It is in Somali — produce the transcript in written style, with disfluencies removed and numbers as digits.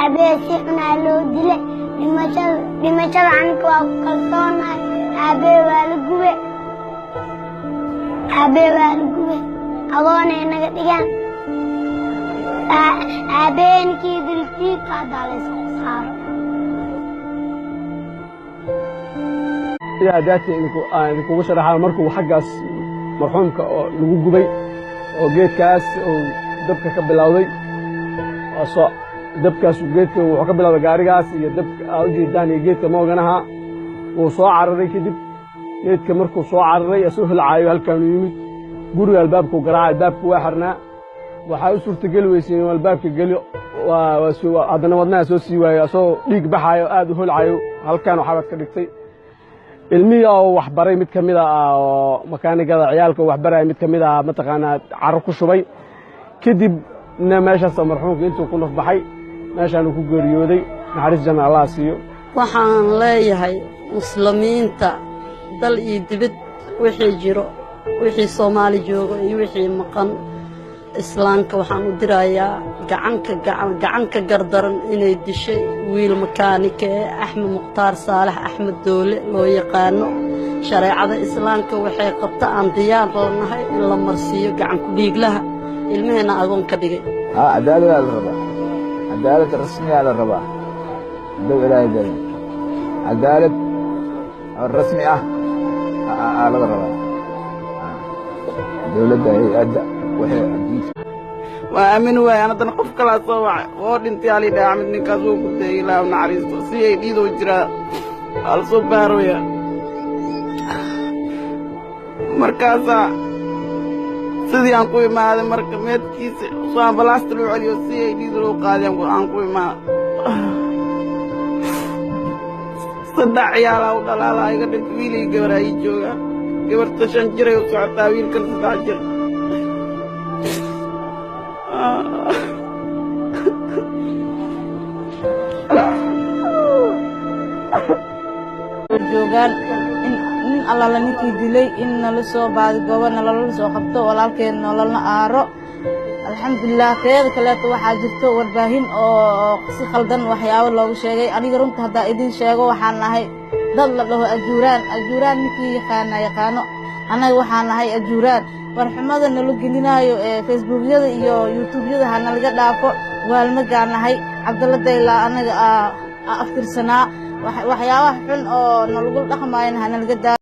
aabeesi cunaa loo dilay dhimashada aniga waa ku kalsoonahay aabee waa la gube adoonay naga dhigaan aabeenkii dilkiika haddaa laysku saaro daati idinkugu sharaxaa markuu xaggaas marxuumka oo lagu gubay oo geedkaas oo dabka ka bilowday dabkaas geedka wuxuu ka bilowday gaarigaas iyo dabka aad u jeedaan iyo geedka mooganaha wuu soo cararay kadib geedka markuu soo cararay asoo hilcaayo halkaanu yimid guriga albaabkuu garaacay albaabku waa xirnaa waxaa u suurtageli weysay inuu albaabka geliyo haddana wadnaha soo sii waayo asoo dhiig baxaayo aad u holcayo halkaan waxaabad ka dhigtay ilmihii oo waxbaray mid ka mid ah oo makaanigada ciyaalka waxbaraya mid ka mid ah mataqaanaa carro ku shubay kadibna meeshaas marxuumka intuu ku nafbaxay meeshaanu ku geeriyooday naxariis janna allah siiyo waxaan leeyahay muslimiinta dal iyo dibad wixii jiro wixii Soomaali joogo iyo wixii maqan islaamka waxaan u dirayaa gacanka gardaran inay dishay wiil makaanike Axmed Muqtaar Saalax Axmed Doole loo yaqaano shareecada islaamka waxay qabta aan diyaar lanahay in la marsiyo gacan ku dhiiglaha ilmaheena agoon ka dhigay cadaalad la rabaa cadaalad rasmi la rabaa dawlad ilaahay cadaalad rasmi la rabaa dawladda hay'adda وآمن وأنا تنقف كلا صواع وردين تيالي دا عمد نكاسو كتير لا ونعريس سيء ديدو جرا الصبار ويا مركزا سيدي أنكوي ما هذا مركمات كيس صام بلاسترو عليه سيء ديدو قاعد أنكوي ما صدق يا لا ولا لا يقدر تويلي جبر أيجوجا جبر تشنجري وسعتا ويل كل تاجر joogaan in alla la ninkii dilay in nala soo baadi goobana lala soo qabto walaalkeen nololna aaro alxamdulilah teeda kaleeto waxaa jirto warbaahin oo si khaldan waxyaabo loogu sheegay aniga runta haddaa idin sheego waxaan nahay dad la dhaho ajuuraan ninkii yaqaano annaga waxaan nahay ajuuraan warxumada nala gelinaayo facebookyada iyo youtubeyada ha nalaga dhaafo waalmagaan nahay cabdalla daylaa annaga aftirsanaa waxyaabaha xun oo nalagu dhaqmaayana ha nalaga daa